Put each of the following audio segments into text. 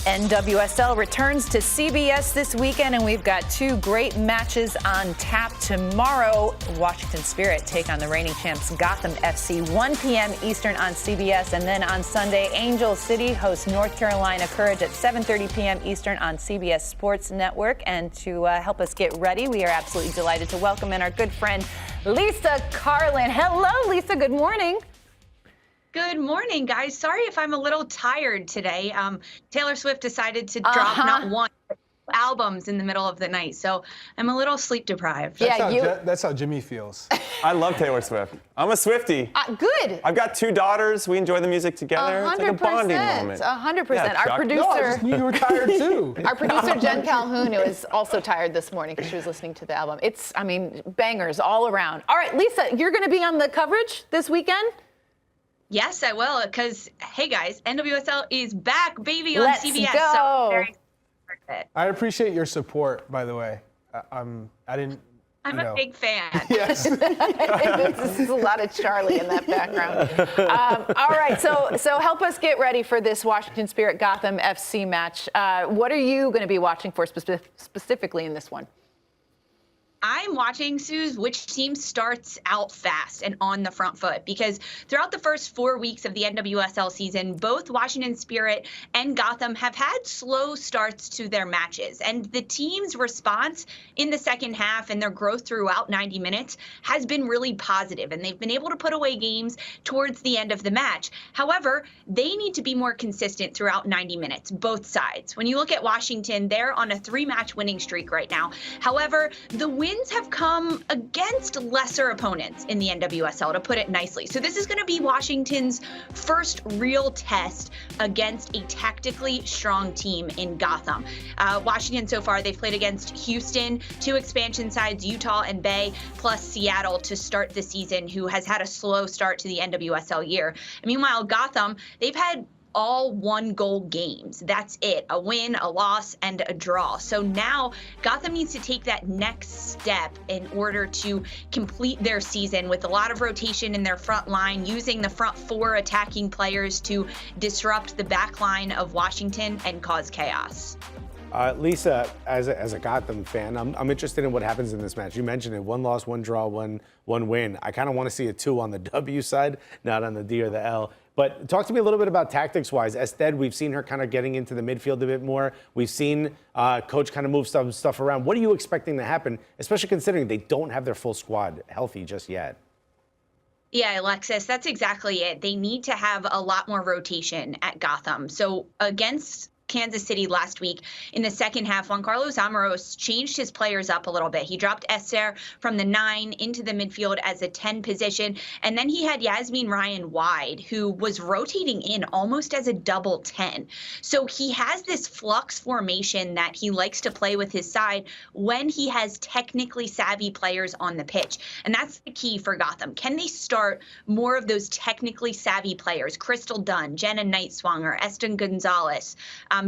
NWSL returns to CBS this weekend, and we've got two great matches on tap tomorrow. Washington Spirit take on the reigning champs Gotham FC, 1 p.m. Eastern on CBS. And then on Sunday, Angel City hosts North Carolina Courage at 7:30 p.m. Eastern on CBS Sports Network. And to help us get ready, we are absolutely delighted to welcome in our good friend, Lisa Carlin. Hello, Lisa. Good morning. Good morning, guys. Sorry if I'm a little tired today. Taylor Swift decided to drop not one, but two albums in the middle of the night, so I'm a little sleep deprived. That's how Jimmy feels. I love Taylor Swift. I'm a Swiftie. Good. I've got two daughters. We enjoy the music together. It's like a bonding moment. 100%. Yeah, Our producer. No, I just knew you were tired too. Our producer, Jen Calhoun, who is also tired this morning because she was listening to the album. Bangers all around. All right, Lisa, you're going to be on the coverage this weekend? Yes, I will, because, hey, guys, NWSL is back, baby, on Let's CBS. Go. So very excited. I appreciate your support, by the way. I'm a big fan. Yes. This is a lot of Charlie in that background. All right, so help us get ready for this Washington Spirit Gotham FC match. What are you going to be watching for specifically in this one? I'm watching, Suze, which team starts out fast and on the front foot, because throughout the first 4 weeks of the NWSL season, both Washington Spirit and Gotham have had slow starts to their matches. And the team's response in the second half and their growth throughout 90 minutes has been really positive, and they've been able to put away games towards the end of the match. However, they need to be more consistent throughout 90 minutes, both sides. When you look at Washington, they're on a 3-match winning streak right now. However, the wins have come against lesser opponents in the NWSL, to put it nicely. So this is going to be Washington's first real test against a tactically strong team in Gotham. Washington so far, they've played against Houston, 2 expansion sides, Utah and Bay, plus Seattle to start the season, who has had a slow start to the NWSL year. And meanwhile, Gotham, they've had all 1-goal games. That's it. A win, a loss, and a draw. So now Gotham needs to take that next step in order to complete their season with a lot of rotation in their front line, using the front 4 attacking players to disrupt the back line of Washington and cause chaos. Lisa, as a Gotham fan, I'm interested in what happens in this match. You mentioned it, 1 loss, 1 draw, one win. I kind of want to see a 2 on the W side, not on the D or the L. But talk to me a little bit about tactics-wise. Ested, we've seen her kind of getting into the midfield a bit more. We've seen Coach kind of move some stuff around. What are you expecting to happen, especially considering they don't have their full squad healthy just yet? Yeah, Alexis, that's exactly it. They need to have a lot more rotation at Gotham. So against Kansas City last week in the second half, Juan Carlos Amoros changed his players up a little bit. He dropped Esther from the 9 into the midfield as a 10 position. And then he had Yasmin Ryan wide, who was rotating in almost as a double 10. So he has this flux formation that he likes to play with his side when he has technically savvy players on the pitch. And that's the key for Gotham. Can they start more of those technically savvy players? Crystal Dunn, Jenna Nightswanger, Eston Gonzalez,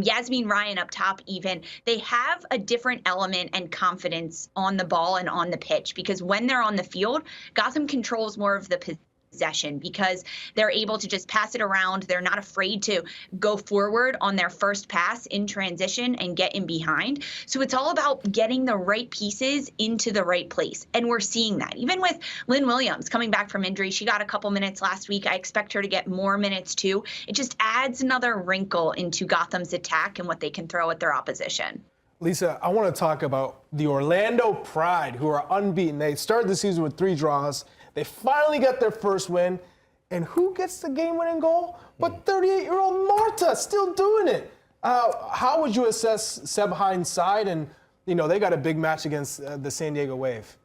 Yasmin Ryan up top even. They have a different element and confidence on the ball and on the pitch, because when they're on the field, Gotham controls more of the possession because they're able to just pass it around. They're not afraid to go forward on their first pass in transition and get in behind. So it's all about getting the right pieces into the right place. And we're seeing that. Even with Lynn Williams coming back from injury, she got a couple minutes last week. I expect her to get more minutes too. It just adds another wrinkle into Gotham's attack and what they can throw at their opposition. Lisa, I want to talk about the Orlando Pride, who are unbeaten. They started the season with 3 draws. They finally got their first win. And who gets the game-winning goal? But 38-year-old Marta, still doing it. How would you assess Seb Hines' side? And, they got a big match against the San Diego Wave.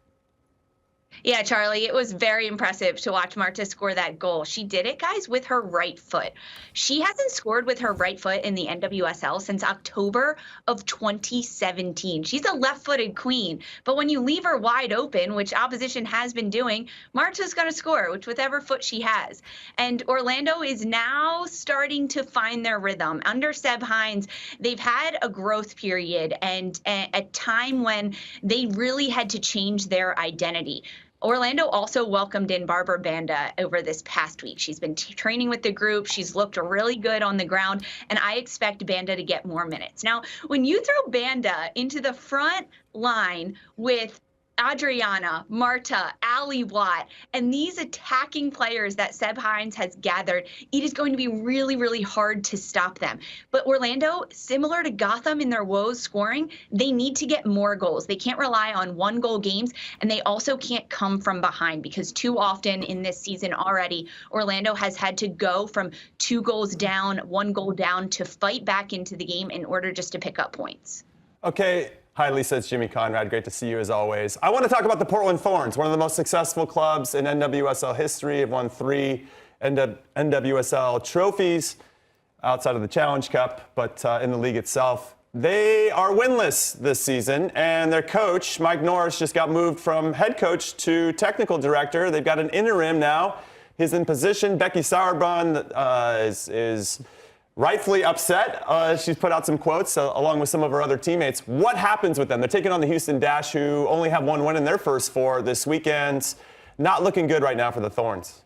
Yeah, Charlie, it was very impressive to watch Marta score that goal. She did it, guys, with her right foot. She hasn't scored with her right foot in the NWSL since October of 2017. She's a left-footed queen, but when you leave her wide open, which opposition has been doing, Marta's going to score with whatever foot she has. And Orlando is now starting to find their rhythm. Under Seb Hines, they've had a growth period and a time when they really had to change their identity. Orlando also welcomed in Barbara Banda over this past week. She's been training with the group. She's looked really good on the ground, and I expect Banda to get more minutes. Now, when you throw Banda into the front line with Adriana, Marta, Ali Watt, and these attacking players that Seb Hines has gathered, it is going to be really, really hard to stop them. But Orlando, similar to Gotham in their woes scoring, they need to get more goals. They can't rely on one-goal games, and they also can't come from behind because too often in this season already, Orlando has had to go from 2 goals down, 1 goal down to fight back into the game in order just to pick up points. Okay. Hi, Lisa. It's Jimmy Conrad. Great to see you as always. I want to talk about the Portland Thorns, one of the most successful clubs in NWSL history. Have won 3 NWSL trophies outside of the Challenge Cup, but in the league itself. They are winless this season, and their coach, Mike Norris, just got moved from head coach to technical director. They've got an interim now. He's in position. Becky Sauerbrunn is rightfully upset. She's put out some quotes along with some of her other teammates. What happens with them? They're taking on the Houston Dash, who only have 1 win in their first 4 this weekend. Not looking good right now for the Thorns.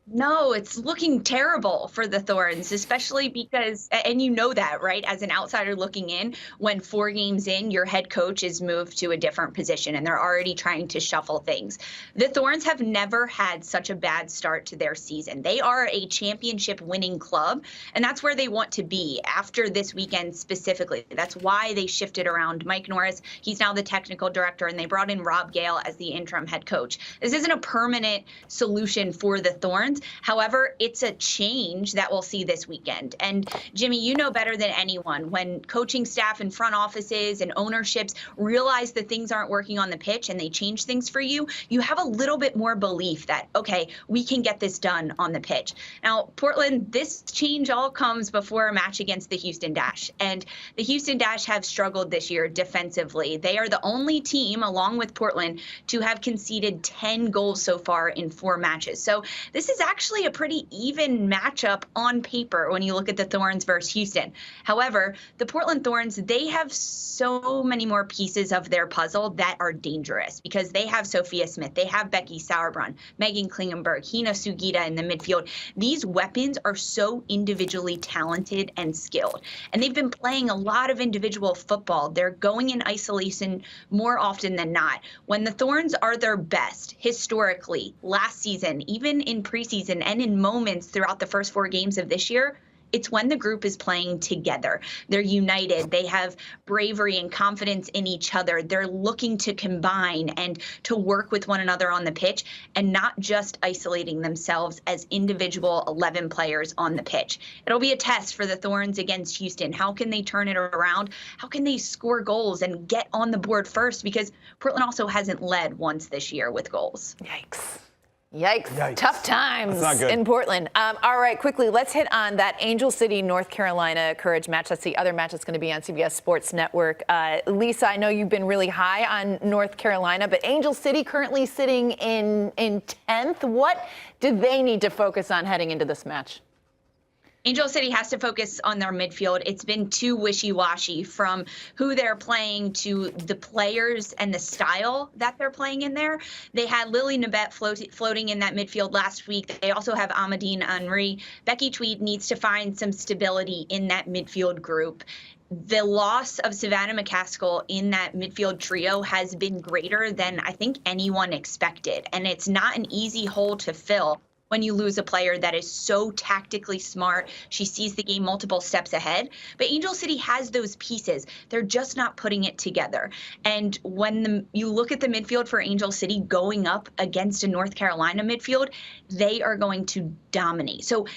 No, it's looking terrible for the Thorns, especially because, and you know that, right? As an outsider looking in, when 4 games in, your head coach is moved to a different position and they're already trying to shuffle things. The Thorns have never had such a bad start to their season. They are a championship winning club, and that's where they want to be after this weekend specifically. That's why they shifted around Mike Norris. He's now the technical director, and they brought in Rob Gale as the interim head coach. This isn't a permanent solution for the Thorns. However, it's a change that we'll see this weekend. And Jimmy, you know better than anyone, when coaching staff and front offices and ownerships realize that things aren't working on the pitch and they change things for you, you have a little bit more belief that, okay, we can get this done on the pitch. Now, Portland, this change all comes before a match against the Houston Dash. And the Houston Dash have struggled this year defensively. They are the only team, along with Portland, to have conceded 10 goals so far in 4 matches. So this is actually a pretty even matchup on paper when you look at the Thorns versus Houston. However, the Portland Thorns, they have so many more pieces of their puzzle that are dangerous because they have Sophia Smith, they have Becky Sauerbrunn, Megan Klingenberg, Hina Sugita in the midfield. These weapons are so individually talented and skilled, and they've been playing a lot of individual football. They're going in isolation more often than not. When the Thorns are their best, historically, last season, even in preseason and in moments throughout the first 4 games of this year, it's when the group is playing together. They're united. They have bravery and confidence in each other. They're looking to combine and to work with one another on the pitch and not just isolating themselves as individual 11 players on the pitch. It'll be a test for the Thorns against Houston. How can they turn it around? How can they score goals and get on the board first? Because Portland also hasn't led once this year with goals. Yikes. Yikes. Tough times good. in Portland. All right, quickly, let's hit on that Angel City, North Carolina Courage match. That's the other match that's going to be on CBS Sports Network. Lisa, I know you've been really high on North Carolina, but Angel City currently sitting in 10th. What do they need to focus on heading into this match? Angel City has to focus on their midfield. It's been too wishy-washy from who they're playing to the players and the style that they're playing in there. They had Lily Nabet floating in that midfield last week. They also have Amadine Henry. Becky Tweed needs to find some stability in that midfield group. The loss of Savannah McCaskill in that midfield trio has been greater than I think anyone expected. And it's not an easy hole to fill when you lose a player that is so tactically smart. She sees the game multiple steps ahead. But Angel City has those pieces. They're just not putting it together. And when you look at the midfield for Angel City going up against a North Carolina midfield, they are going to dominate. So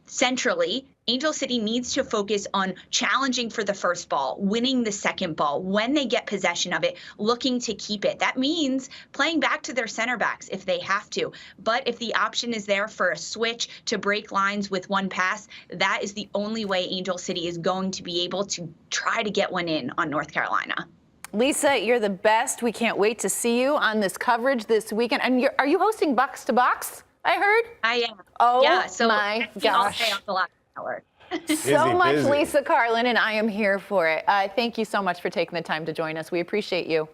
centrally, Angel City needs to focus on challenging for the first ball, winning the second ball, when they get possession of it, looking to keep it. That means playing back to their center backs if they have to. But if the option is there for a switch to break lines with one pass, that is the only way Angel City is going to be able to try to get one in on North Carolina. Lisa, you're the best. We can't wait to see you on this coverage this weekend. And are you hosting Box to Box, I heard? I am. Oh, yeah, so my I'll gosh. stay on the last hour. So much, Lisa Carlin, and I am here for it. Thank you so much for taking the time to join us. We appreciate you.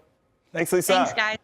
Thanks, Lisa. Thanks, guys.